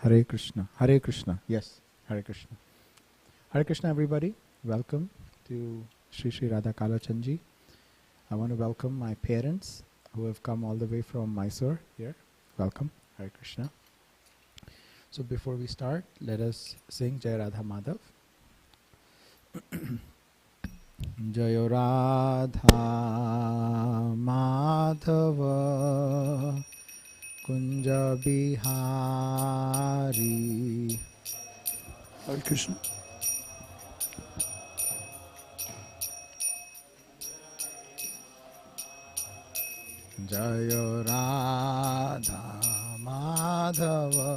Hare Krishna. Hare Krishna. Yes, Hare Krishna. Hare Krishna, everybody. Welcome to Sri Sri Radha Kalachandji. I want to welcome my parents who have come all the way from Mysore here. Welcome. Hare Krishna. So before we start, let us sing Jai Radha Madhav. Jai Radha Madhava Kunja Bihari. Hare Krishna. Jaya Radha Madhava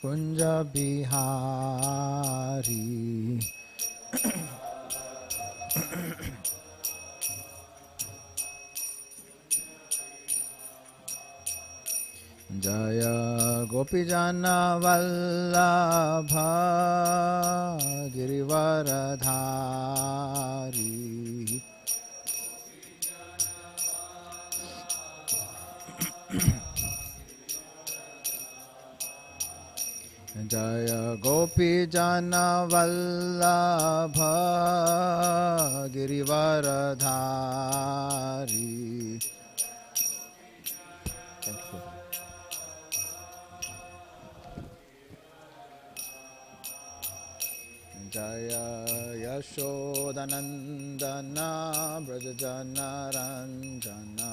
Kunja Bihari. Jaya Gopijana Vallabha Girivaradhari. Jaya Gopijana Vallabha Girivaradhari. Thank you. Jaya Yashodanandana Brajajana Ranjana.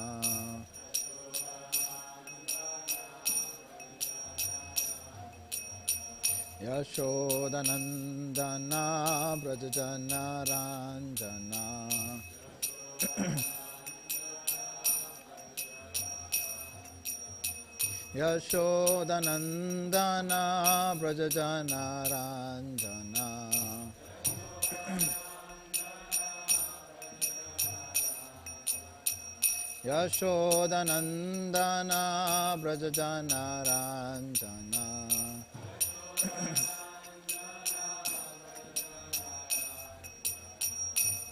Yashodanandana Brajajana Ranjana. Yashodanandana Brajajana Ranjana. Yashodanandana Brajajana Ranjana.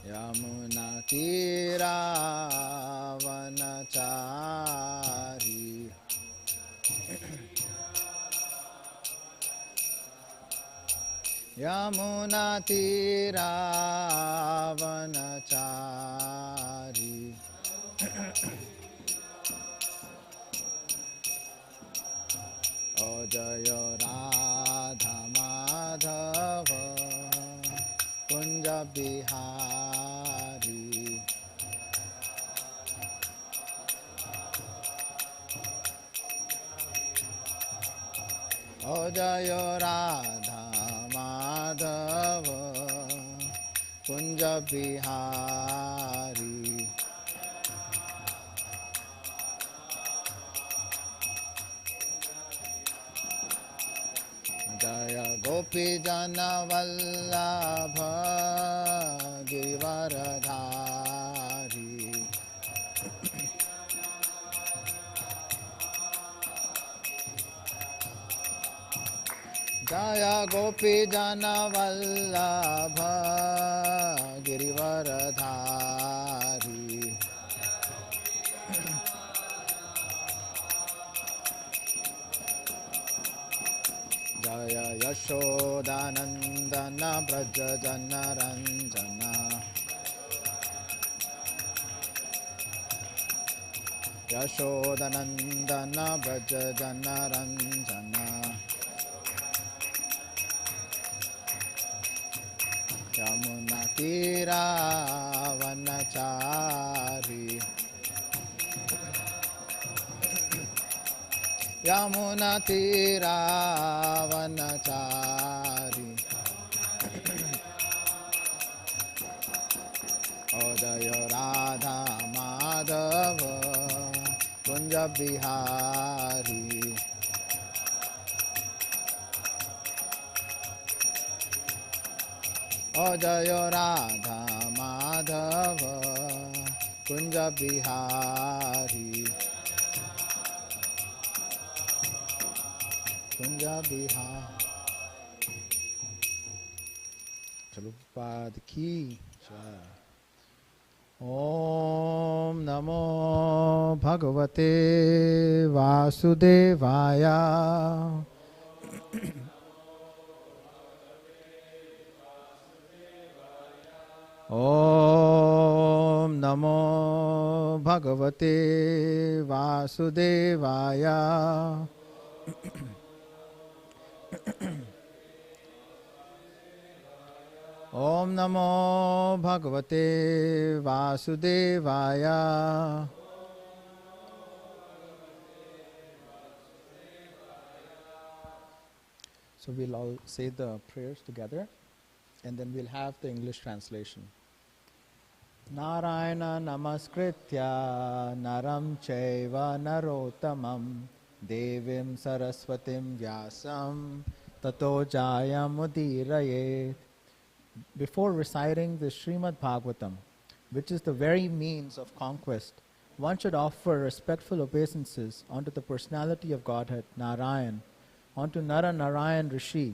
Yamuna Tira Vanachari. Yamuna Tira Vanachari. O Jaya Radha Madhava Kunja Bihari. O Jaya Radha Madhava Kunja Bihari. Jaya Gopijana Vallabha Girivaradhari. Jaya Gopijana Vallabha Girivaradhari. Jaya Yashodanandana Brajajana Ranjana. Yashodanandana Brajajana Ranjana. Yamuna Tira Vanachari. Yamuna Tira Vanachari. O Jaya Radha Madhava Kunja Bihari. O Jaya Radha Madhava Kunja Bihari. Kunja Bihari. Prabhupada ki jai. Om Namo Bhagavate Vasudevaya. Om Namo Bhagavate Vasudevaya. Om Namo Bhagavate Vasudevaya. So we'll all say the prayers together and then we'll have the English translation. Narayana namaskritya naram chaiva narottamam devim saraswatim vyasam tato jayam udirayet. Before reciting the Srimad Bhagavatam, which is the very means of conquest, one should offer respectful obeisances unto the personality of Godhead, Narayan, unto Nara Narayan Rishi,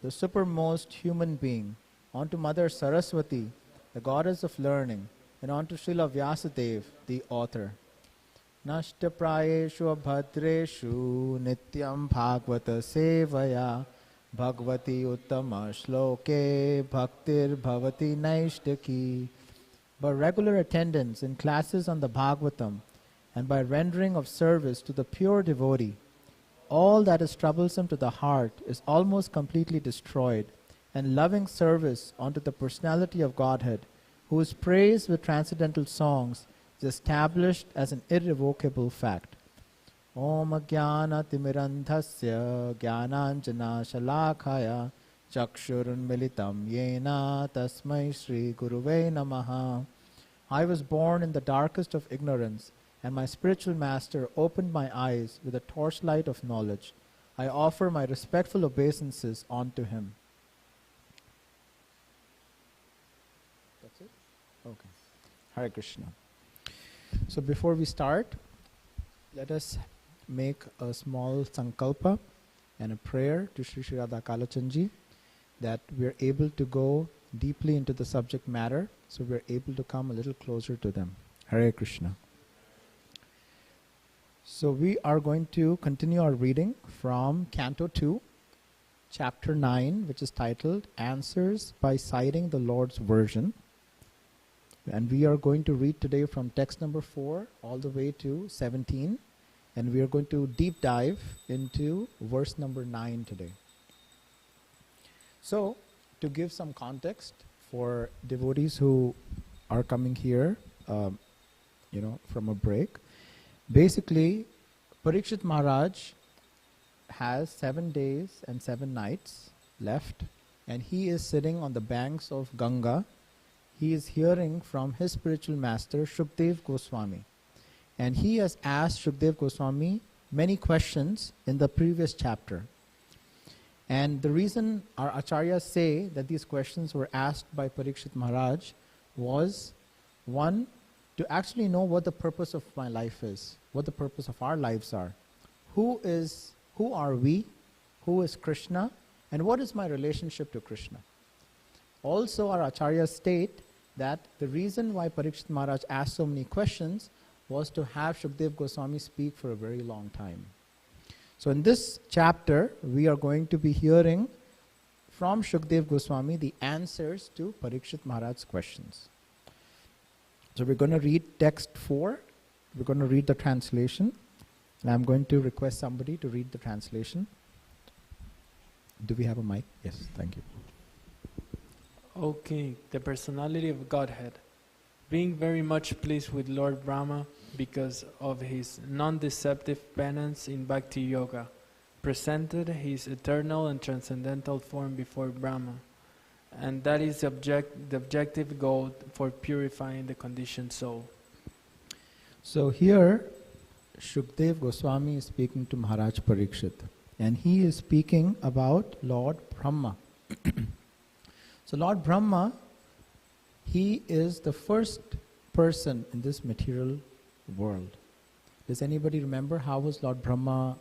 the supermost human being, unto Mother Saraswati, the goddess of learning, and unto Srila Vyasadeva, the author. Nashta prayeshu bhadreshu nityam bhagavata sevaya Bhagavati uttama shloke bhaktir bhavati naishtaki. By regular attendance in classes on the Bhagavatam and by rendering of service to the pure devotee, all that is troublesome to the heart is almost completely destroyed, and loving service unto the personality of Godhead, who is praised with transcendental songs, is established as an irrevocable fact. Om Jnana Timirandhasya Jnananjana Shalakaya Chakshurun Militam Yena Tasmai Shri Guruve Namaha. I was born in the darkest of ignorance, and my spiritual master opened my eyes with a torchlight of knowledge. I offer my respectful obeisances unto him. That's it? Okay. Hare Krishna. So before we start, let us make a small sankalpa and a prayer to Sri Sri Radha Kalachandji that we're able to go deeply into the subject matter, so we're able to come a little closer to them. Hare Krishna. So we are going to continue our reading from Canto 2, Chapter 9, which is titled Answers by Citing the Lord's Version. And we are going to read today from text number 4 all the way to 17. And we are going to deep dive into verse number 9 today. So, to give some context for devotees who are coming here, from a break, basically, Parikshit Maharaj has 7 days and 7 nights left, and he is sitting on the banks of Ganga. He is hearing from his spiritual master, Shukdev Goswami. And he has asked Shukdev Goswami many questions in the previous chapter. And the reason our acharyas say that these questions were asked by Parikshit Maharaj was, one, to actually know what the purpose of my life is, what the purpose of our lives are. Who are we? Who is Krishna? And what is my relationship to Krishna? Also, our acharyas state that the reason why Parikshit Maharaj asked so many questions was to have Shukdev Goswami speak for a very long time. So in this chapter, we are going to be hearing from Shukdev Goswami the answers to Parikshit Maharaj's questions. So we're going to read text 4. We're going to read the translation. And I'm going to request somebody to read the translation. Do we have a mic? Yes, thank you. Okay, the personality of Godhead. Being very much pleased with Lord Brahma because of his non-deceptive penance in Bhakti Yoga, presented his eternal and transcendental form before Brahma, and that is the objective goal for purifying the conditioned soul. So here, Shukdev Goswami is speaking to Maharaj Parikshit, and he is speaking about Lord Brahma. So Lord Brahma, he is the first person in this material world. Does anybody remember how was Lord Brahma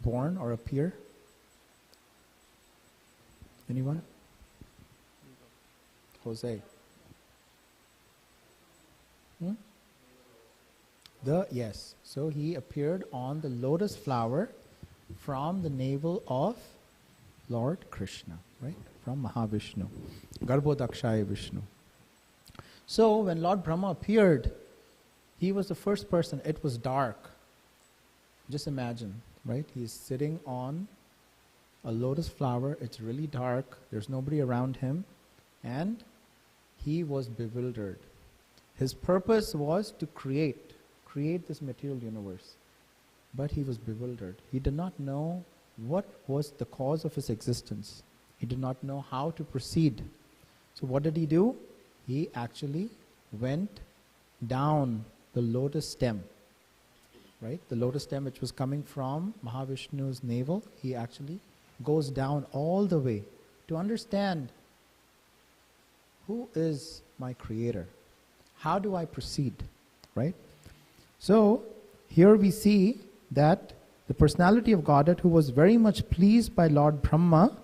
born or appear? Anyone? Jose. Yes. So he appeared on the lotus flower from the navel of Lord Krishna, right? From Mahavishnu. Garbhodakshaya Vishnu. So when Lord Brahma appeared, he was the first person. It was dark. Just imagine, right? He's sitting on a lotus flower. It's really dark. There's nobody around him. And he was bewildered. His purpose was to create this material universe. But he was bewildered. He did not know what was the cause of his existence. He did not know how to proceed. So what did he do? He actually went down the lotus stem. Right? The lotus stem which was coming from Mahavishnu's navel, he actually goes down all the way to understand who is my creator? How do I proceed? Right? So here we see that the personality of Godhead, who was very much pleased by Lord Brahma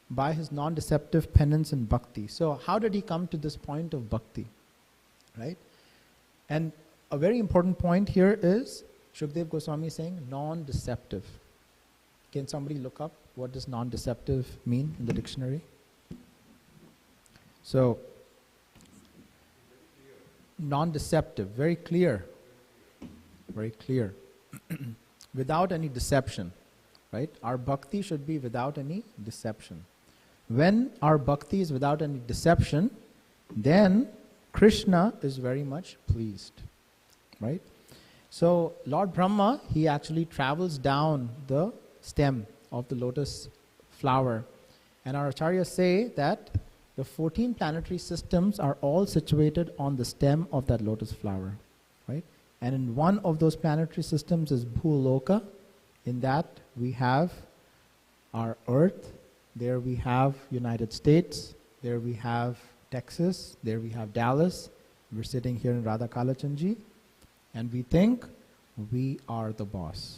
by his non-deceptive penance and bhakti. So how did he come to this point of bhakti? Right? And a very important point here is Shukdev Goswami saying non-deceptive. Can somebody look up what does non-deceptive mean in the dictionary? So, non-deceptive, very clear. Very clear. Without any deception. Right? Our bhakti should be without any deception. When our bhakti is without any deception, then Krishna is very much pleased. Right? So Lord Brahma, he actually travels down the stem of the lotus flower. And our acharyas say that the 14 planetary systems are all situated on the stem of that lotus flower. Right? And in one of those planetary systems is Bhuloka. In that we have our Earth. There we have United States. There we have Texas. There we have Dallas. We're sitting here in Radha Kalachandji. And we think we are the boss,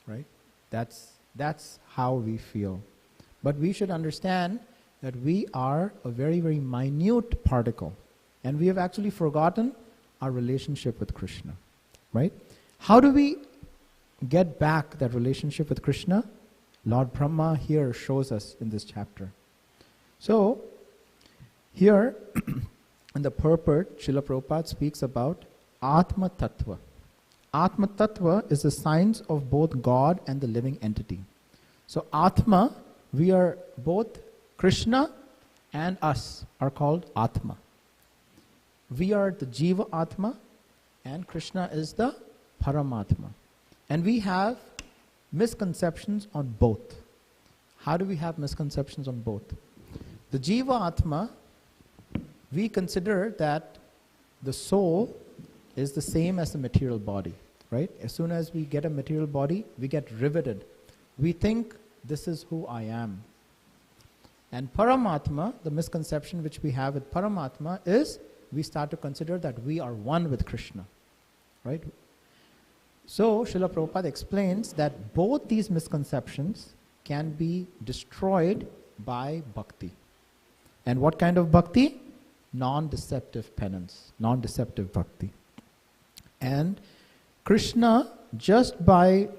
right? That's how we feel. But we should understand that we are a very, very minute particle. And we have actually forgotten our relationship with Krishna, right? How do we get back that relationship with Krishna? Lord Brahma here shows us in this chapter. So, here in the purport, Srila Prabhupada speaks about Atma Tattva. Atma Tattva is the science of both God and the living entity. So Atma, we are both Krishna and us are called Atma. We are the Jiva Atma and Krishna is the Paramatma. And we have misconceptions on both. How do we have misconceptions on both? The Jiva Atma, we consider that the soul is the same as the material body, right? As soon as we get a material body, we get riveted. We think this is who I am. And Paramatma, the misconception which we have with Paramatma is we start to consider that we are one with Krishna, right? So Srila Prabhupada explains that both these misconceptions can be destroyed by bhakti. And what kind of bhakti? Non-deceptive penance, non-deceptive bhakti. And Krishna, just by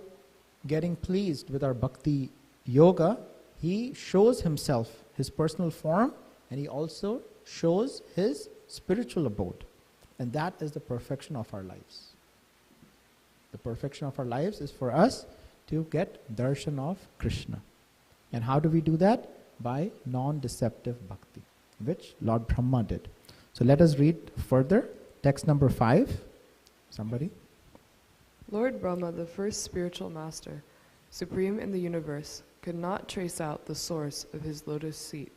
getting pleased with our bhakti yoga, he shows himself, his personal form, and he also shows his spiritual abode. And that is the perfection of our lives. The perfection of our lives is for us to get darshan of Krishna. And how do we do that? By non-deceptive bhakti, which Lord Brahma did. So let us read further. Text number 5. Somebody? Lord Brahma, the first spiritual master, supreme in the universe, could not trace out the source of his lotus seat.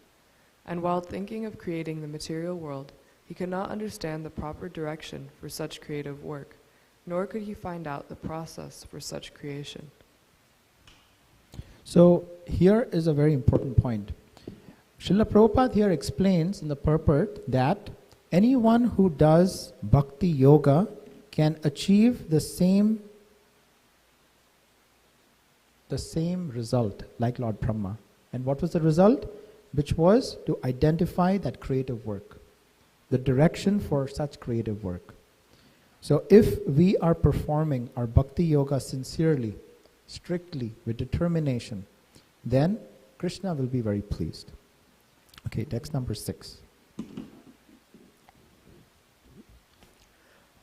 And while thinking of creating the material world, he could not understand the proper direction for such creative work, nor could he find out the process for such creation. So here is a very important point. Srila Prabhupada here explains in the purport that anyone who does bhakti yoga can achieve the same result like Lord Brahma. And what was the result? Which was to identify that creative work, the direction for such creative work. So if we are performing our bhakti yoga sincerely, strictly, with determination, then Krishna will be very pleased. Okay, text number 6.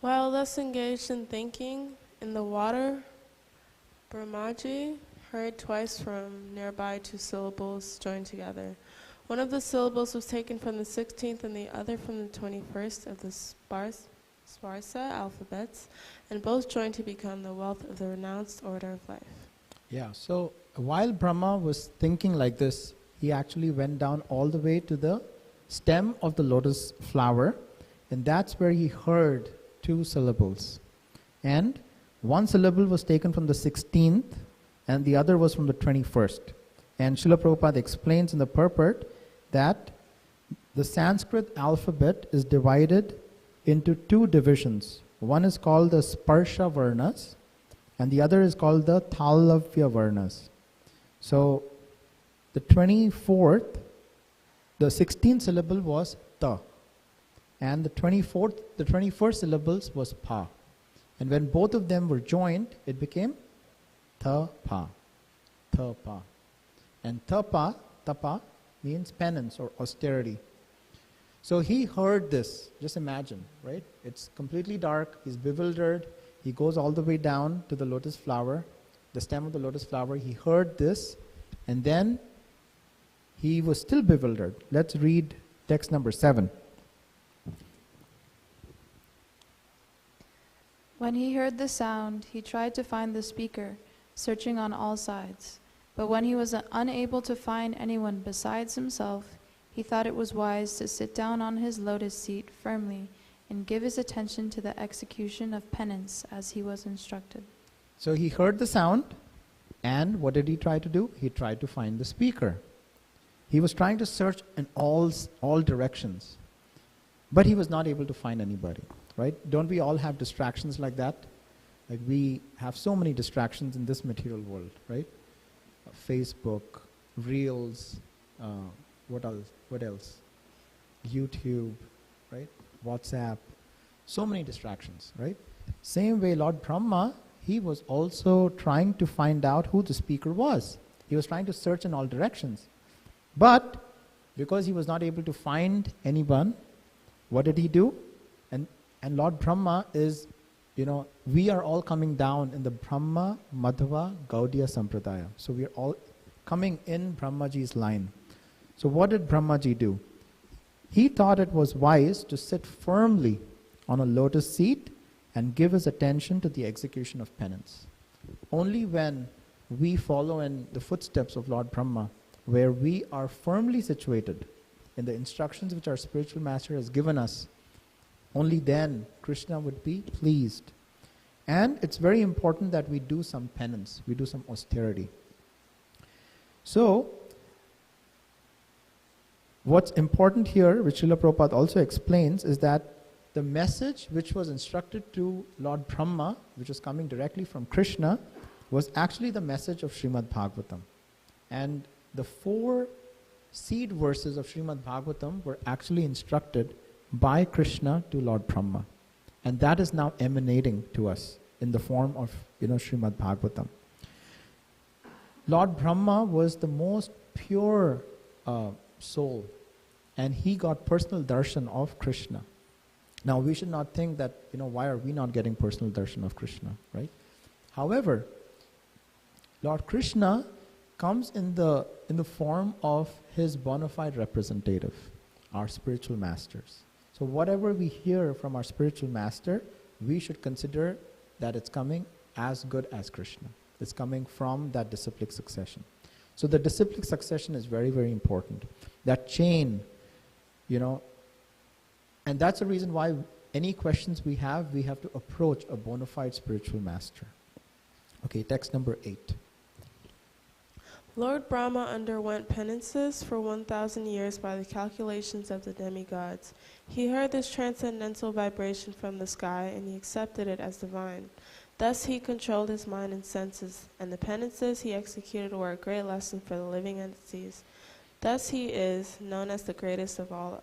While thus engaged in thinking, in the water, Brahmaji heard twice from nearby two syllables joined together. One of the syllables was taken from the 16th and the other from the 21st of the Sparsa alphabets, and both joined to become the wealth of the renounced order of life. Yeah, so while Brahma was thinking like this, he actually went down all the way to the stem of the lotus flower, and that's where he heard two syllables. And one syllable was taken from the 16th, and the other was from the 21st. And Srila Prabhupada explains in the purport that the Sanskrit alphabet is divided into two divisions. One is called the Sparsha Varnas, and the other is called the Talavya Varnas. So the 24th, the 16th syllable was Ta, and the 21st syllables was Pa. And when both of them were joined, it became Tha-pa. Tha-pa. And tapa means penance or austerity. So he heard this. Just imagine, right? It's completely dark. He's bewildered. He goes all the way down to the lotus flower, the stem of the lotus flower. He heard this, and then he was still bewildered. Let's read text number 7. When he heard the sound, he tried to find the speaker, searching on all sides. But when he was unable to find anyone besides himself, he thought it was wise to sit down on his lotus seat firmly and give his attention to the execution of penance as he was instructed. So he heard the sound, and what did he try to do? He tried to find the speaker. He was trying to search in all directions, but he was not able to find anybody, right? Don't we all have distractions like that? Like we have so many distractions in this material world, right? Facebook, Reels, what else? YouTube, right? WhatsApp, so many distractions, right? Same way Lord Brahma, he was also trying to find out who the speaker was. He was trying to search in all directions. But because he was not able to find anyone, what did he do? And Lord Brahma is, we are all coming down in the Brahma, Madhava, Gaudiya Sampradaya. So we are all coming in Brahmaji's line. So what did Brahmaji do? He thought it was wise to sit firmly on a lotus seat and give his attention to the execution of penance. Only when we follow in the footsteps of Lord Brahma, where we are firmly situated in the instructions which our spiritual master has given us, only then Krishna would be pleased. And it's very important that we do some penance, we do some austerity. So, what's important here, which Srila Prabhupada also explains, is that the message which was instructed to Lord Brahma, which was coming directly from Krishna, was actually the message of Srimad Bhagavatam. And the 4 seed verses of Srimad Bhagavatam were actually instructed by Krishna to Lord Brahma. And that is now emanating to us in the form of, Srimad Bhagavatam. Lord Brahma was the most pure soul, and he got personal darshan of Krishna. Now, we should not think that, why are we not getting personal darshan of Krishna, right? However, Lord Krishna comes in the form of his bona fide representative, our spiritual masters. So whatever we hear from our spiritual master, we should consider that it's coming as good as Krishna. It's coming from that disciplic succession. So the disciplic succession is very, very important. That chain, and that's the reason why any questions we have to approach a bona fide spiritual master. Okay, text number 8. Lord Brahma underwent penances for 1,000 years by the calculations of the demigods. He heard this transcendental vibration from the sky, and he accepted it as divine. Thus he controlled his mind and senses, and the penances he executed were a great lesson for the living entities. Thus he is known as the greatest of all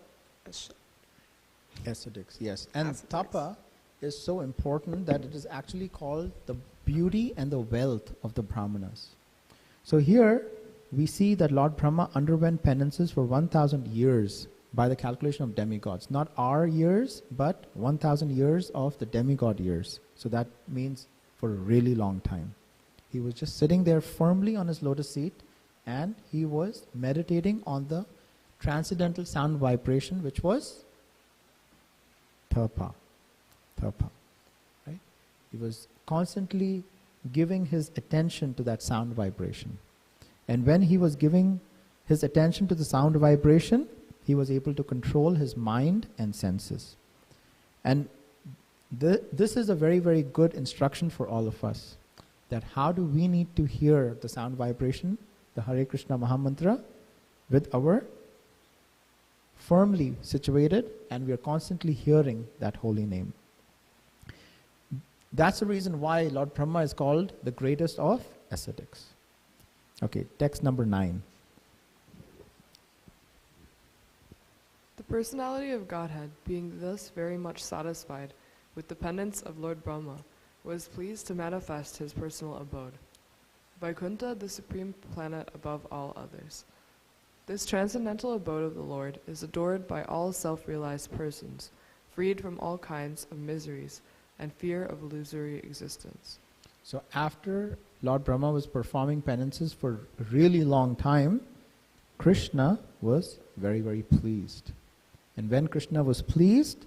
ascetics, yes. And tapa is so important that it is actually called the beauty and the wealth of the Brahmanas. So here we see that Lord Brahma underwent penances for 1,000 years by the calculation of demigods. Not our years, but 1,000 years of the demigod years. So that means for a really long time. He was just sitting there firmly on his lotus seat, and he was meditating on the transcendental sound vibration, which was Tapa. Tapa. Right? He was constantly giving his attention to that sound vibration. And when he was giving his attention to the sound vibration, he was able to control his mind and senses. And this is a very, very good instruction for all of us, that how do we need to hear the sound vibration, the Hare Krishna Mahamantra, with our firmly situated, and we are constantly hearing that holy name. That's the reason why Lord Brahma is called the greatest of ascetics. Okay, text number 9. The personality of Godhead, being thus very much satisfied with the penance of Lord Brahma, was pleased to manifest his personal abode. Vaikuntha, the supreme planet above all others. This transcendental abode of the Lord is adored by all self-realized persons, freed from all kinds of miseries and fear of illusory existence. So after Lord Brahma was performing penances for a really long time, Krishna was very, very pleased. And when Krishna was pleased,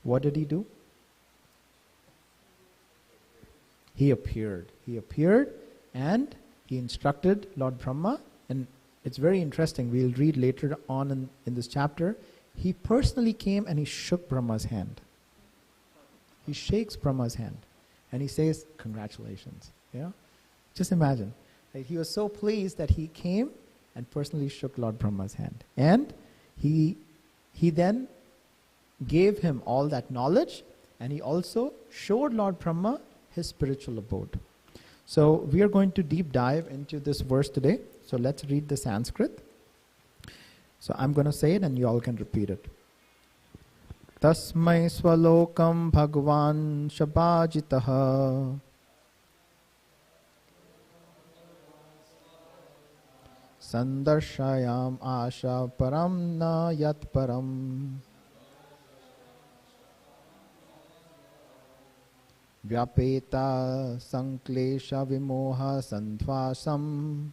what did he do? He appeared. He appeared and he instructed Lord Brahma, and it's very interesting, we'll read later on in this chapter, he personally came and he shook Brahma's hand. He shakes Brahma's hand and he says, congratulations. You know? Just imagine. Like, he was so pleased that he came and personally shook Lord Brahma's hand. And he then gave him all that knowledge, and he also showed Lord Brahma his spiritual abode. So we are going to deep dive into this verse today. So let's read the Sanskrit. So I'm going to say it and you all can repeat it. Tasmai swalokam bhagwan shabajitaha sandarshayam asha param na yat param vyapeta sanklesha vimoha sandvasam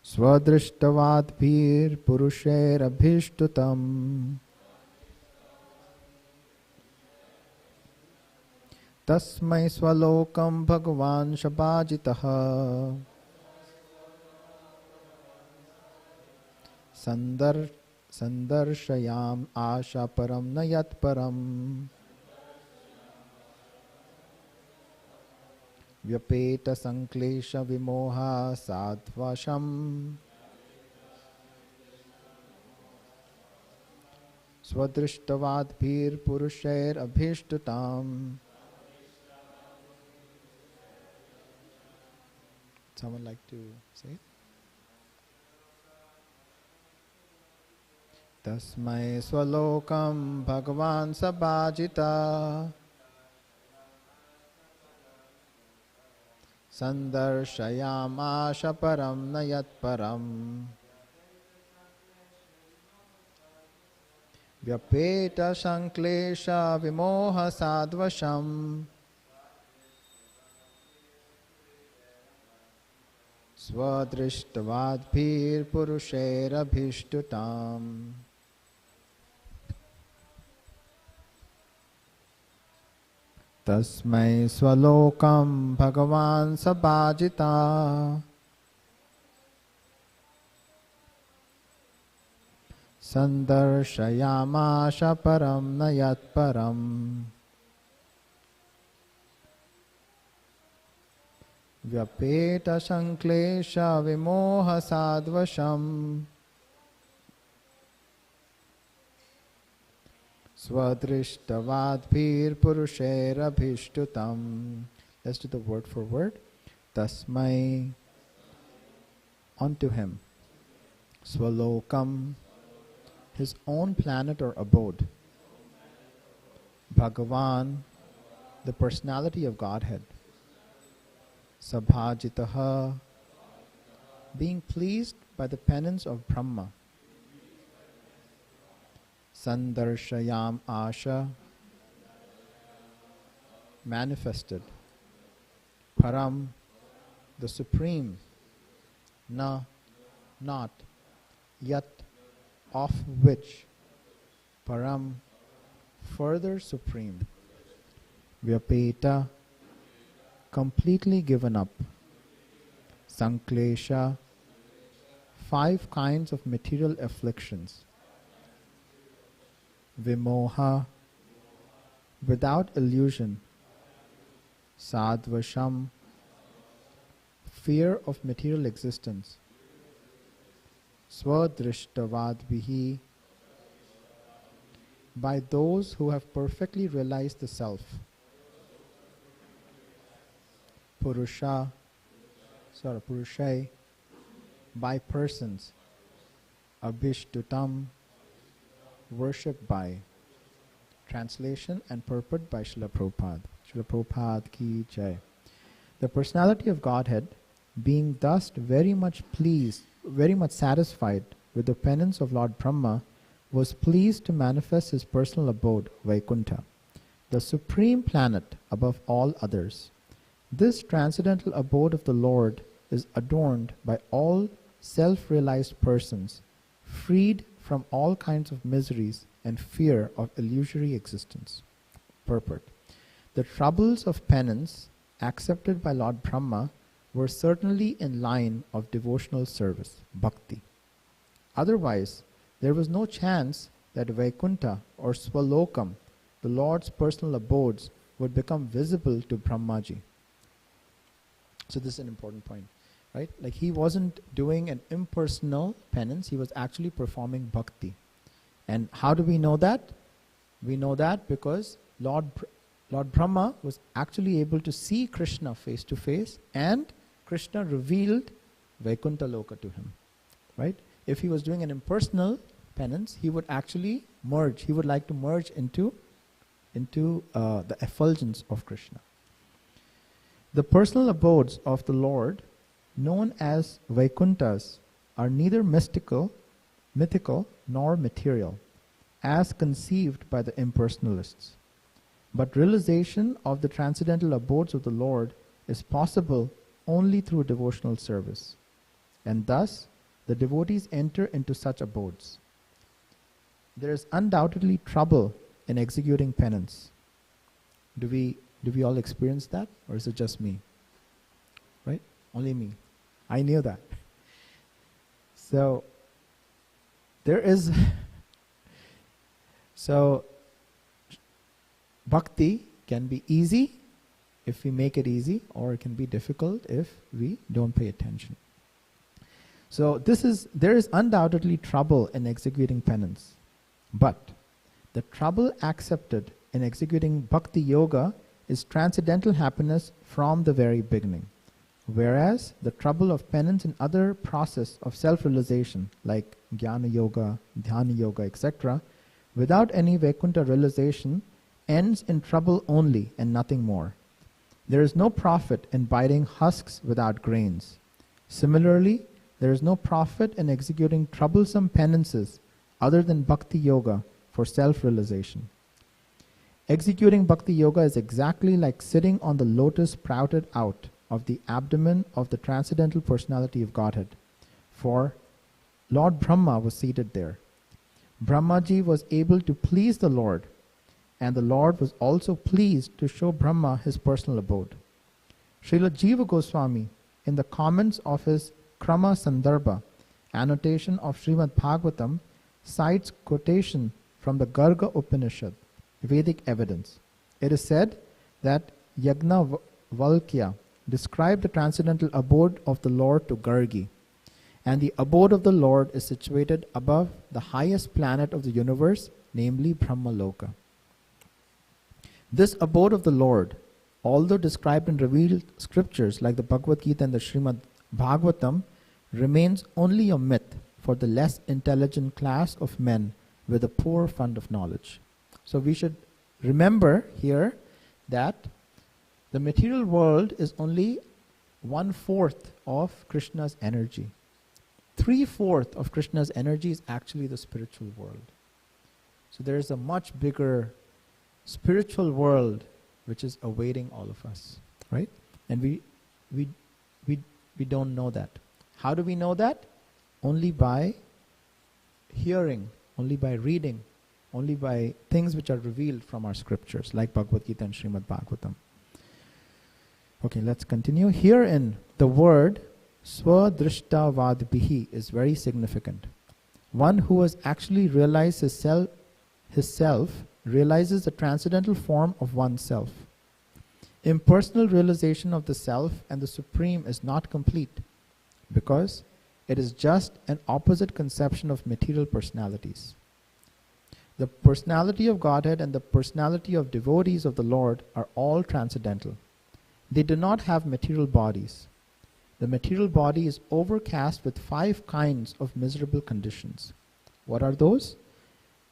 swadrishtavadbhir purushair abhishtutam tasmai swalokam bhagwan shabajitaha sandarshayam asha param na yat param vyapeta sanklesha vimoha sadvasham swadrishtavadbhir purushair abhishtutam. Someone like to say it? Tasmai swalokam bhagavan sabhajita sandarshayam asha param na yat param vyapeta sanklesha vimoha sadvasham swadrishtavadbhir purushair abhishtutam. Tasmai swalokam bhagavan sabhajita sandarshayama param na yat param vyapeta sanklesha vimoha sadvasham swadrishtavadbhir purushair abhishtutam. Let's do the word for word. Tasmai, unto him. Swalokam, his own planet or abode. Bhagavan, the personality of Godhead. Sabhajitaha, being pleased by the penance of Brahma. Sandarshayam Asha, manifested. Param, the supreme. Na, not. Yat, of which. Param, further supreme. Vyapeta, completely given up. Sanklesha, 5 kinds of material afflictions. Vimoha, without illusion. Sadvasham, fear of material existence. Swadrishtavadvihi, by those who have perfectly realized the self. Purusha, Purushai, by persons. Abhishtutam, worshipped by. Translation and purport by Srila Prabhupada. Srila Prabhupada ki jai. The personality of Godhead, being thus very much pleased, very much satisfied with the penance of Lord Brahma, was pleased to manifest his personal abode, Vaikuntha, the supreme planet above all others. This transcendental abode of the Lord is adorned by all self-realized persons, freed from all kinds of miseries and fear of illusory existence. Purport. The troubles of penance accepted by Lord Brahma were certainly in line of devotional service, bhakti. Otherwise, there was no chance that Vaikuntha or Swalokam, the Lord's personal abodes, would become visible to Brahmaji. So this is an important point, right? Like he wasn't doing an impersonal penance, he was actually performing bhakti. And how do we know that? We know that because Lord Brahma was actually able to see Krishna face to face, and Krishna revealed Vaikuntha Loka to him, right? If he was doing an impersonal penance, he would actually merge. He would like to merge into the effulgence of Krishna. The personal abodes of the Lord, known as Vaikunthas, are neither mythical, nor material, as conceived by the impersonalists. But realization of the transcendental abodes of the Lord is possible only through devotional service. And thus, the devotees enter into such abodes. There is undoubtedly trouble in executing penance. Do we all experience that, or is it just me? Right? Only me. I knew that. So, there is... So, bhakti can be easy if we make it easy, or it can be difficult if we don't pay attention. So there is undoubtedly trouble in executing penance. But the trouble accepted in executing bhakti yoga is transcendental happiness from the very beginning. Whereas the trouble of penance in other process of self-realization like jnana yoga, dhyana yoga, etc., without any Vaikuntha realization ends in trouble only and nothing more. There is no profit in biting husks without grains. Similarly, there is no profit in executing troublesome penances other than bhakti yoga for self-realization. Executing bhakti yoga is exactly like sitting on the lotus sprouted out of the abdomen of the transcendental personality of Godhead. For Lord Brahma was seated there. Brahmaji was able to please the Lord, and the Lord was also pleased to show Brahma his personal abode. Srila Jiva Goswami, in the comments of his Krama Sandarbha, annotation of Srimad Bhagavatam, cites quotation from the Garga Upanishad, Vedic evidence. It is said that Yagna Valkya described the transcendental abode of the Lord to Gargi, and the abode of the Lord is situated above the highest planet of the universe, namely Brahmaloka. This abode of the Lord, although described in revealed scriptures like the Bhagavad Gita and the Srimad Bhagavatam, remains only a myth for the less intelligent class of men with a poor fund of knowledge. So we should remember here that the material world is only 1/4 of Krishna's energy. 3/4 of Krishna's energy is actually the spiritual world. So there is a much bigger spiritual world which is awaiting all of us, right? And we don't know that. How do we know that? Only by hearing, only by reading, only by things which are revealed from our scriptures, like Bhagavad Gita and Srimad Bhagavatam. Okay, let's continue. Herein, the word Swadrishtavadbihi is very significant. One who has actually realized his self realizes the transcendental form of oneself. Impersonal realization of the self and the supreme is not complete because it is just an opposite conception of material personalities. The personality of Godhead and the personality of devotees of the Lord are all transcendental. They do not have material bodies. The material body is overcast with 5 kinds of miserable conditions. What are those?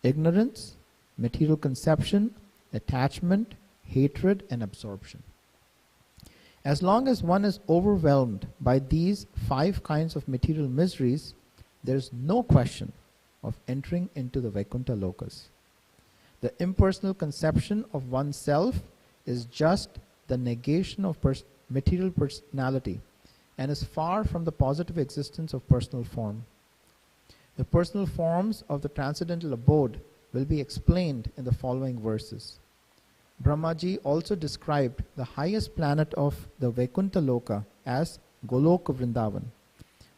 Ignorance, material conception, attachment, hatred, and absorption. As long as one is overwhelmed by these 5 kinds of material miseries, there is no question of entering into the Vaikuntha lokas. The impersonal conception of oneself is just the negation of material personality and is far from the positive existence of personal form. The personal forms of the transcendental abode will be explained in the following verses. Brahmaji also described the highest planet of the Vaikuntha Loka as Goloka Vrindavan,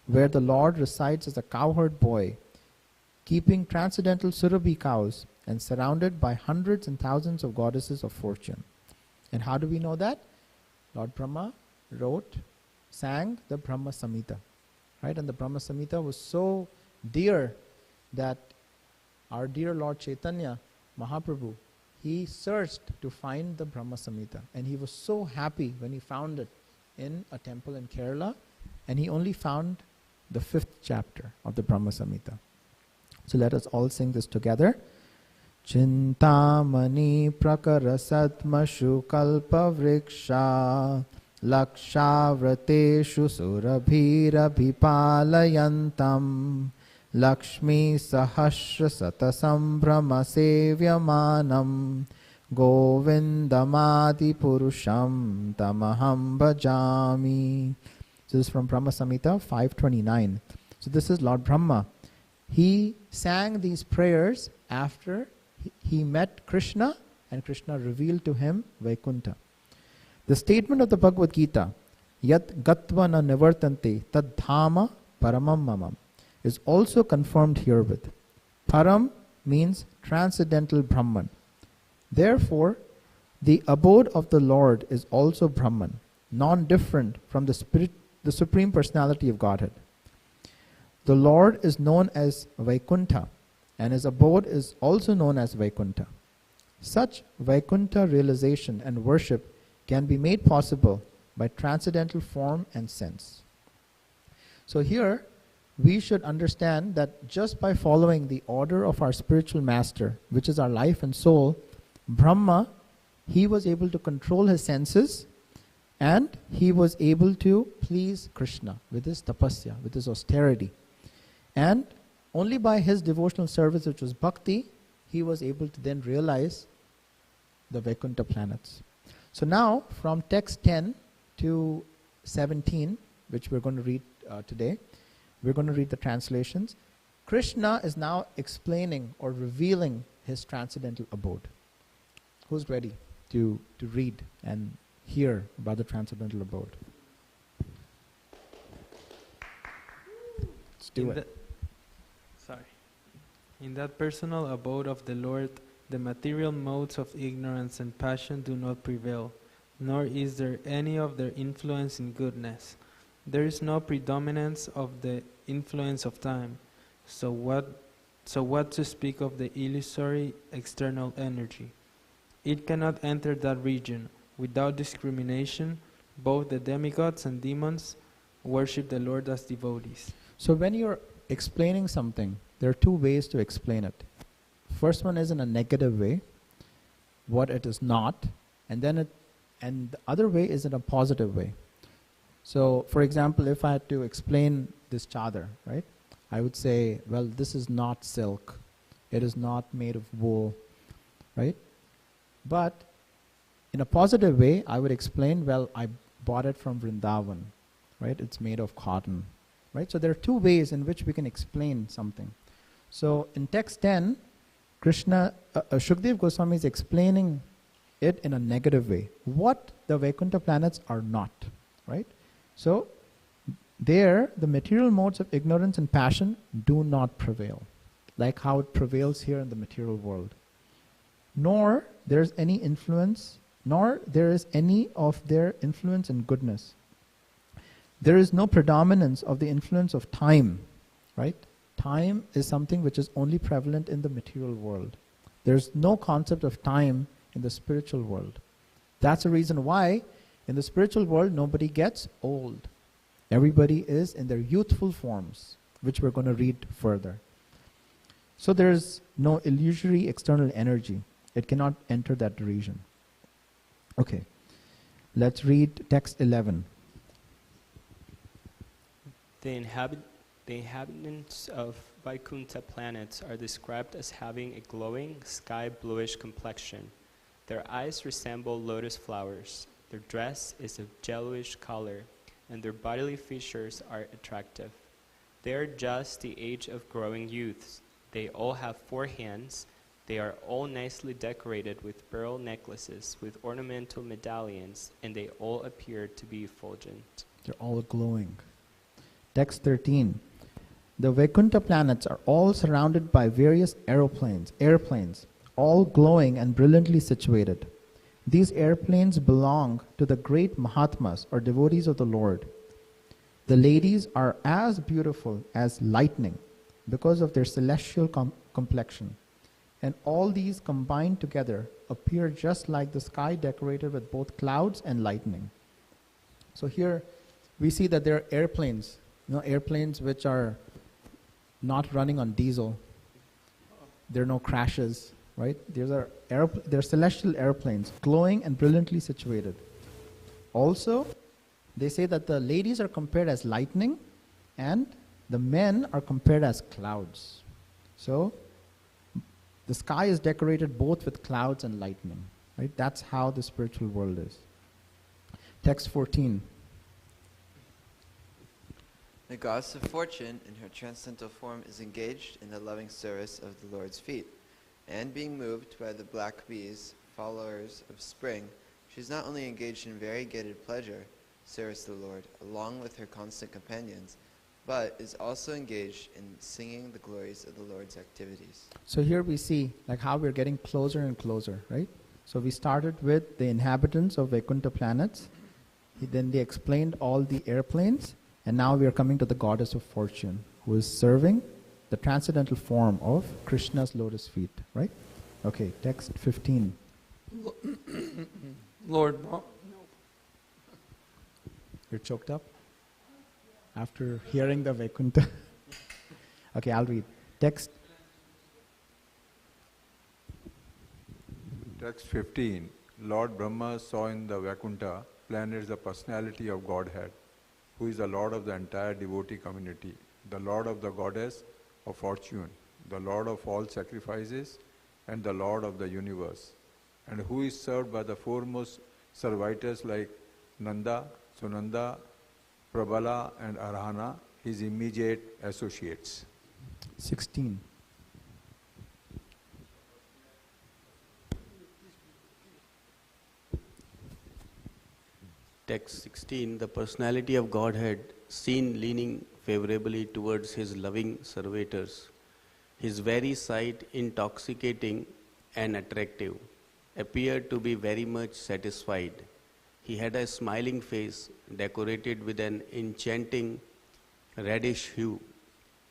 where the Lord resides as a cowherd boy, keeping transcendental Surabhi cows and surrounded by hundreds and thousands of goddesses of fortune. And how do we know that? Lord Brahma sang the Brahma Samhita, right? And the Brahma Samhita was so dear that our dear Lord Chaitanya Mahaprabhu, he searched to find the Brahma Samhita, and he was so happy when he found it in a temple in Kerala, and he only found the 5th chapter of the Brahma Samhita. So let us all sing this together. Chintamani prakarasatmashu kalpavriksha lakshavrateshu surabhirabhipalayantam Lakshmi sahasra satasambhrama sevyamanam Govindamadi purusham tamaham bhajami. So this is from Brahma Samhita 529. So this is Lord Brahma. He sang these prayers after he met Krishna, and Krishna revealed to him Vaikuntha. The statement of the Bhagavad Gita, Yat gatva na nivartante tad dhama paramam mamam, is also confirmed herewith. Param means transcendental Brahman. Therefore, the abode of the Lord is also Brahman, non-different from the Supreme Personality of Godhead. The Lord is known as Vaikuntha, and his abode is also known as Vaikuntha. Such Vaikuntha realization and worship can be made possible by transcendental form and sense. So here, we should understand that just by following the order of our spiritual master, which is our life and soul, Brahma, he was able to control his senses, and he was able to please Krishna with his tapasya, with his austerity. And only by his devotional service, which was bhakti, he was able to then realize the Vaikuntha planets. So now, from text 10 to 17, which we're going to read today, we're going to read the translations. Krishna is now explaining or revealing his transcendental abode. Who's ready to read and hear about the transcendental abode? Let's do it. In that personal abode of the Lord, the material modes of ignorance and passion do not prevail, nor is there any of their influence in goodness. There is no predominance of the influence of time. So what to speak of the illusory external energy? It cannot enter that region. Without discrimination, both the demigods and demons worship the Lord as devotees. So when you're explaining something, there are 2 ways to explain it. First one is in a negative way, what it is not, and the other way is in a positive way. So, for example, if I had to explain this chadar, right? I would say, well, this is not silk. It is not made of wool, right? But in a positive way, I would explain, well, I bought it from Vrindavan, right? It's made of cotton, right? So there are two ways in which we can explain something. So in text 10, Shukdev Goswami is explaining it in a negative way. What the Vaikuntha planets are not, right? So there, the material modes of ignorance and passion do not prevail, like how it prevails here in the material world. Nor there is any influence, nor there is any of their influence in goodness. There is no predominance of the influence of time, right? Time is something which is only prevalent in the material world. There's no concept of time in the spiritual world. That's the reason why in the spiritual world nobody gets old. Everybody is in their youthful forms, which we're going to read further. So there's no illusory external energy. It cannot enter that region. Okay, let's read text 11. The inhabitants of Vaikuntha planets are described as having a glowing sky bluish complexion. Their eyes resemble lotus flowers. Their dress is of yellowish color, and their bodily features are attractive. They are just the age of growing youths. They all have 4 hands. They are all nicely decorated with pearl necklaces, with ornamental medallions, and they all appear to be effulgent. They're all glowing. Text 13. The Vaikuntha planets are all surrounded by various airplanes, all glowing and brilliantly situated. These airplanes belong to the great Mahatmas or devotees of the Lord. The ladies are as beautiful as lightning because of their celestial complexion. And all these combined together appear just like the sky decorated with both clouds and lightning. So here we see that there are airplanes, airplanes which are not running on diesel. There are no crashes, right? They're celestial airplanes, glowing and brilliantly situated. Also, they say that the ladies are compared as lightning and the men are compared as clouds. So the sky is decorated both with clouds and lightning, right? That's how the spiritual world is. Text 14. The goddess of fortune, in her transcendental form, is engaged in the loving service of the Lord's feet. And being moved by the black bees, followers of spring, she is not only engaged in variegated pleasure, service of the Lord, along with her constant companions, but is also engaged in singing the glories of the Lord's activities. So here we see like how we're getting closer and closer, right? So we started with the inhabitants of Vaikuntha planets. Then they explained all the airplanes. And now we are coming to the goddess of fortune, who is serving the transcendental form of Krishna's lotus feet, right? Okay, text 15. Lord, You're choked up? After hearing the Vaikuntha? Okay, I'll read. Text 15. Lord Brahma saw in the Vaikuntha planets the personality of Godhead, who is the Lord of the entire devotee community, the Lord of the goddess of fortune, the Lord of all sacrifices, and the Lord of the universe, and who is served by the foremost servitors like Nanda, Sunanda, Prabala, and Arhana, his immediate associates. 16. Text 16, the personality of Godhead, seen leaning favorably towards his loving servitors, his very sight intoxicating and attractive, appeared to be very much satisfied. He had a smiling face decorated with an enchanting reddish hue.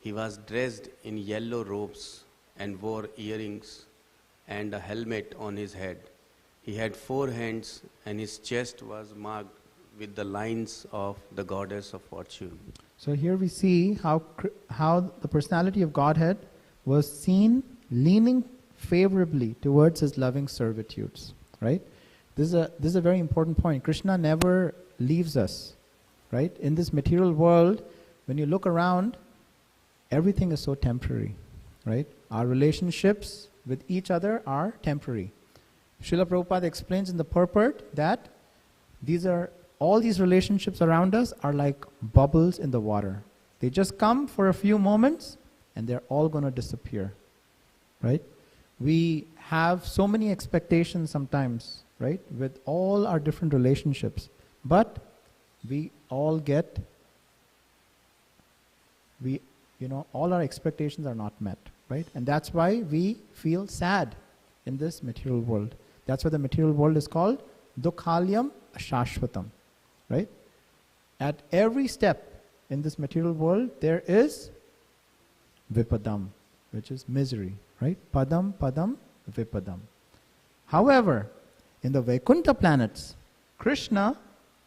He was dressed in yellow robes and wore earrings and a helmet on his head. He had 4 hands and his chest was marked with the lines of the goddess of fortune. So here we see how the personality of Godhead was seen leaning favorably towards his loving servitudes, right? This is a very important point. Krishna never leaves us, right? In this material world, when you look around, everything is so temporary, right? Our relationships with each other are temporary. Srila Prabhupada explains in the purport that all these relationships around us are like bubbles in the water. They just come for a few moments and they're all going to disappear, right? We have so many expectations sometimes, right, with all our different relationships, but we all get, all our expectations are not met, right? And that's why we feel sad in this material world. That's why the material world is called Dukhalyam Shashvatam, right? At every step in this material world, there is Vipadam, which is misery, right? Padam, Padam, Vipadam. However, in the Vaikuntha planets, Krishna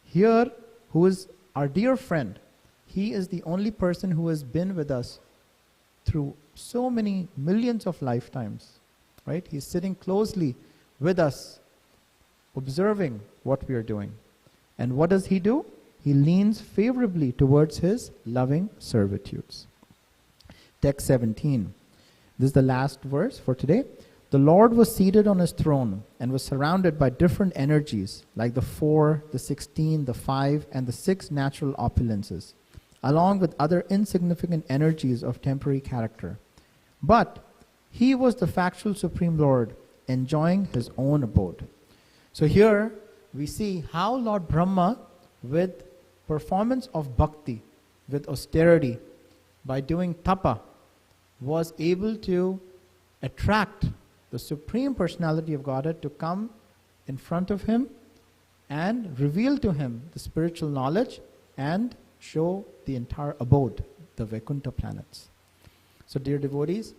here, who is our dear friend, he is the only person who has been with us through so many millions of lifetimes, right? He's sitting closely with us, observing what we are doing. And what does he do? He leans favorably towards his loving servitudes. Text 17. This is the last verse for today. The Lord was seated on his throne and was surrounded by different energies, like the 4, the 16, the 5, and the 6 natural opulences, along with other insignificant energies of temporary character. But he was the factual Supreme Lord, enjoying his own abode. So here we see how Lord Brahma, with performance of bhakti, with austerity, by doing tapa, was able to attract the Supreme Personality of Godhead to come in front of him and reveal to him the spiritual knowledge and show the entire abode, the Vaikuntha planets. So dear devotees,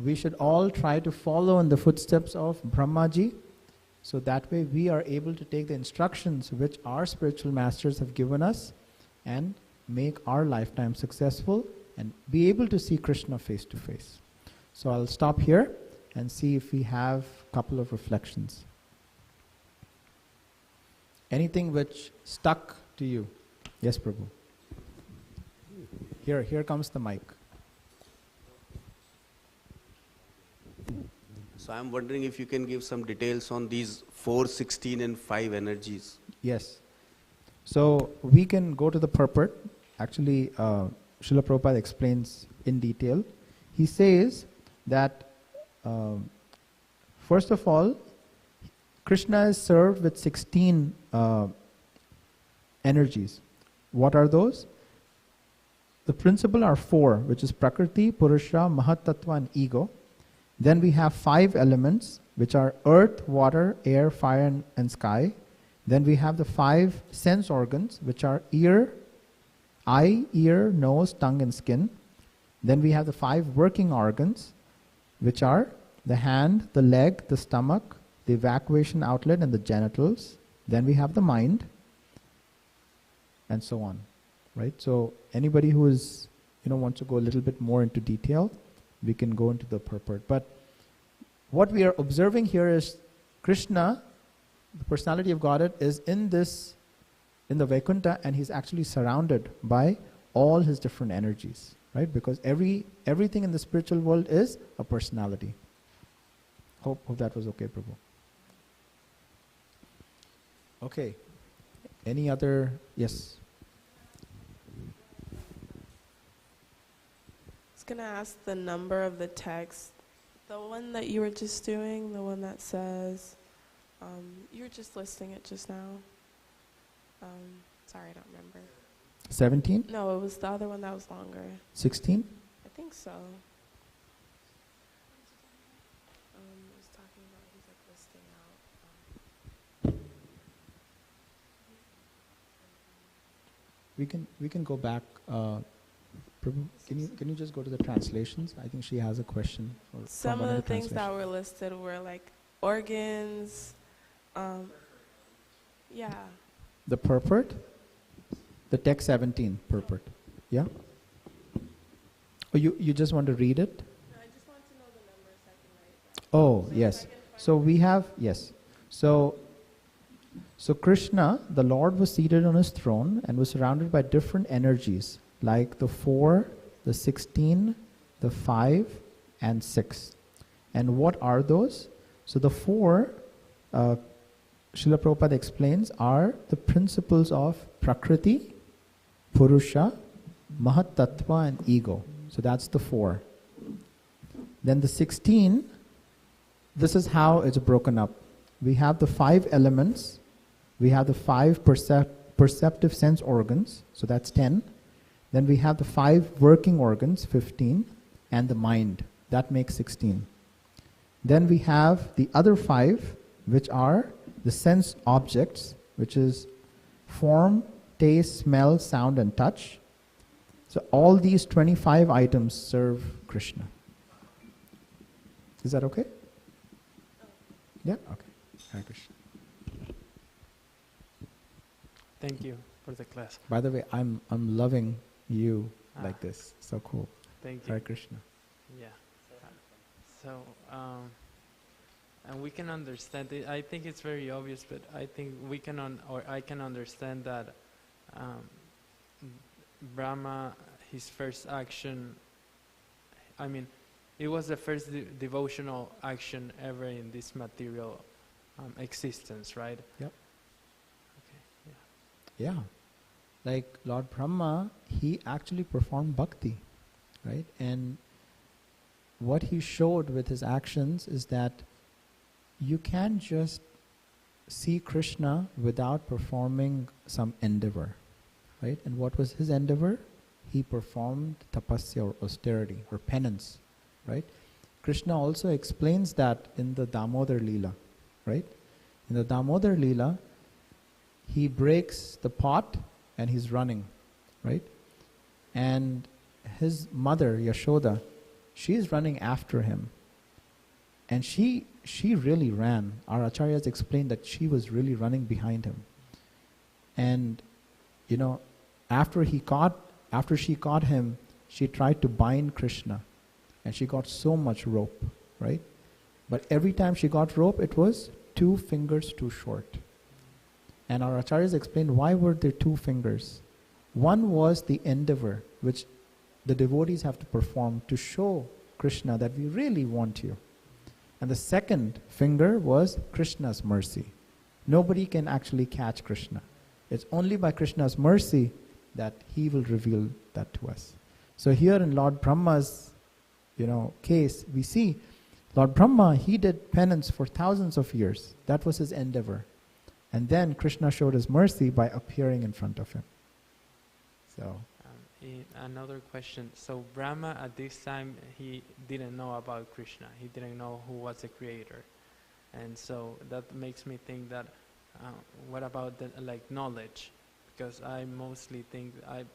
we should all try to follow in the footsteps of Brahmaji, so that way we are able to take the instructions which our spiritual masters have given us and make our lifetime successful and be able to see Krishna face to face. So I'll stop here and see if we have a couple of reflections. Anything which stuck to you? Yes, Prabhu. Here comes the mic. So I'm wondering if you can give some details on these 4, 16 and 5 energies. Yes. So we can go to the purport. Actually, Srila Prabhupada explains in detail. He says that, first of all, Krishna is served with 16 energies. What are those? The principal are 4, which is Prakriti, Purusha, Mahatattva and Ego. Then we have 5 elements, which are earth, water, air, fire and sky. Then we have the 5 sense organs, which are eye, ear, nose, tongue and skin. Then we have the 5 working organs, which are the hand, the leg, the stomach, the evacuation outlet and the genitals. Then we have the mind, and so on, right? So anybody who is, wants to go a little bit more into detail, we can go into the purport. But what we are observing here is Krishna, the personality of Godhead, is in the Vaikuntha, and he's actually surrounded by all his different energies, right? Because everything in the spiritual world is a personality. Hope that was okay, Prabhu. Okay. Any other? Yes. I was going to ask the number of the text. The one that you were just doing, the one that says, you were just listing it just now. Sorry, I don't remember. 17? No, it was the other one that was longer. 16? I think so. It was talking about, he's like listing out. We can go back. Prabhu, can you just go to the translations? I think she has a question. Some of the things that were listed were like organs. Yeah. The purport? The text 17 purport. Yeah? Oh, you just want to read it? No, I just want to know the numbers I can write down. Oh, yes. So we have, yes. So Krishna, the Lord, was seated on his throne and was surrounded by different energies, like the 4, the 16, the 5, and 6. And what are those? So the 4, Srila Prabhupada explains, are the principles of Prakriti, Purusha, Mahat Tattva, and ego. So that's the 4. Then the 16, this is how it's broken up. We have the 5 elements, we have the 5 perceptive sense organs, so that's 10. Then we have the 5 working organs, 15, and the mind, that makes 16. Then we have the other 5, which are the sense objects, which is form, taste, smell, sound, and touch. So all these 25 items serve Krishna. Is that okay? Yeah? Okay. Hare Krishna. Thank you for the class. By the way, I'm loving you like this. So cool. Thank you. Hare Krishna. Yeah. So, and we can understand it. I think it's very obvious, but I think we can, I can understand that Brahma, his first action, I mean, it was the first devotional action ever in this material existence, right? Yep. Okay. Yeah. Yeah. Like Lord Brahma, he actually performed bhakti, right? And what he showed with his actions is that you can't just see Krishna without performing some endeavor, right? And what was his endeavor? He performed tapasya or austerity or penance, right? Krishna also explains that in the Damodar Leela, right? In the Damodar Leela, he breaks the pot and he's running, right? And his mother, Yashoda, she's running after him. And she really ran. Our acharyas explained that she was really running behind him. And, you know, after she caught him, she tried to bind Krishna. And she got so much rope, right? But every time she got rope, it was 2 fingers too short. And our acharyas explained why were there 2 fingers. One was the endeavor which the devotees have to perform to show Krishna that we really want you. And the second finger was Krishna's mercy. Nobody can actually catch Krishna. It's only by Krishna's mercy that he will reveal that to us. So here in Lord Brahma's, case, we see Lord Brahma, he did penance for thousands of years. That was his endeavor. And then Krishna showed his mercy by appearing in front of him. So, another question. So Brahma at this time, he didn't know about Krishna. He didn't know who was the creator. And so that makes me think that, what about the knowledge? Because I mostly think, I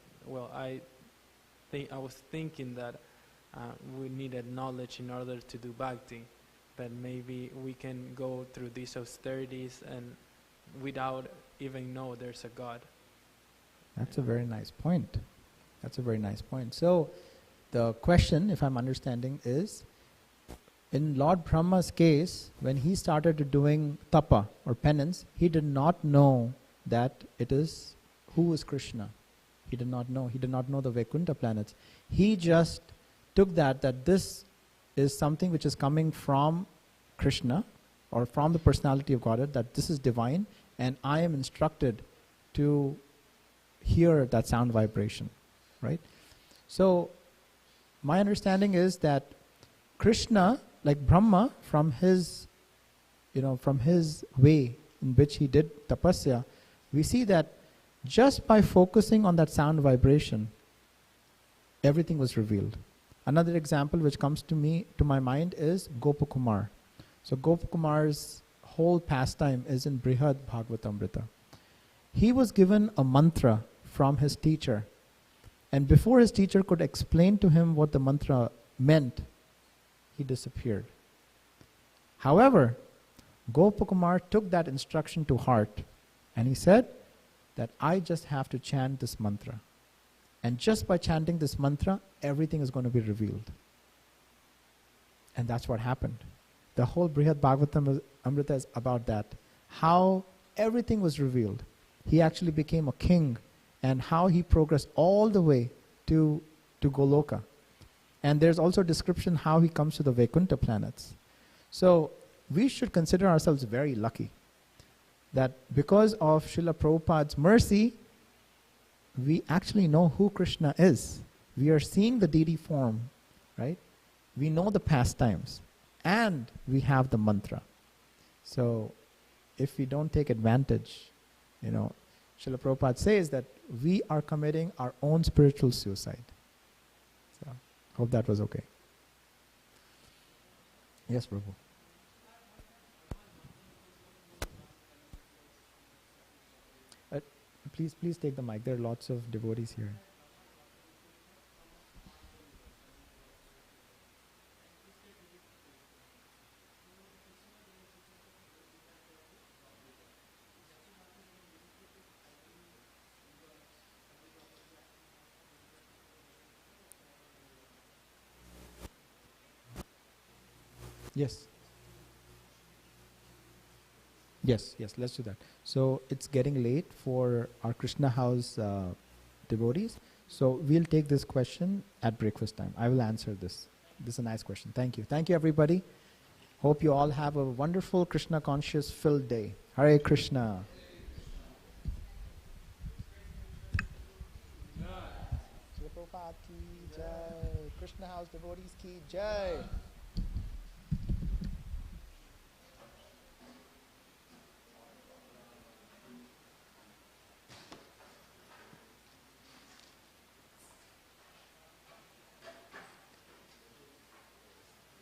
was thinking that we needed knowledge in order to do bhakti. But maybe we can go through these austerities and without even know there's a God. That's a very nice point. So the question, if I'm understanding, is in Lord Brahma's case, when he started doing tapa or penance, he did not know that it is who is Krishna. He did not know. He did not know the Vaikuntha planets. He just took that this is something which is coming from Krishna or from the personality of Godhead, that this is divine, and I am instructed to hear that sound vibration, right? So my understanding is that Krishna, like Brahma, from his way in which he did tapasya, we see that just by focusing on that sound vibration, everything was revealed. Another example which comes to my mind is Gopakumar. So Gopakumar's whole pastime is in Brihad Bhagavatamrita. He was given a mantra from his teacher, and before his teacher could explain to him what the mantra meant, he disappeared. However, Gopakumar took that instruction to heart, and he said that I just have to chant this mantra. And just by chanting this mantra, everything is going to be revealed. And that's what happened. The whole Brihad Bhagavatam Amrita is about that. How everything was revealed. He actually became a king, and how he progressed all the way to to Goloka. And there's also a description how he comes to the Vaikuntha planets. So we should consider ourselves very lucky that because of Srila Prabhupada's mercy, we actually know who Krishna is. We are seeing the deity form, right? We know the pastimes, and we have the mantra. So if we don't take advantage, Srila Prabhupada says that we are committing our own spiritual suicide. So hope that was okay. Yes, Prabhu. Please take the mic. There are lots of devotees here. Yes. Yes, let's do that. So it's getting late for our Krishna house devotees. So we'll take this question at breakfast time. I will answer this. This is a nice question. Thank you. Thank you, everybody. Hope you all have a wonderful Krishna conscious filled day. Hare Krishna. Srila Prabhupada ki jai. Krishna house devotees ki jai.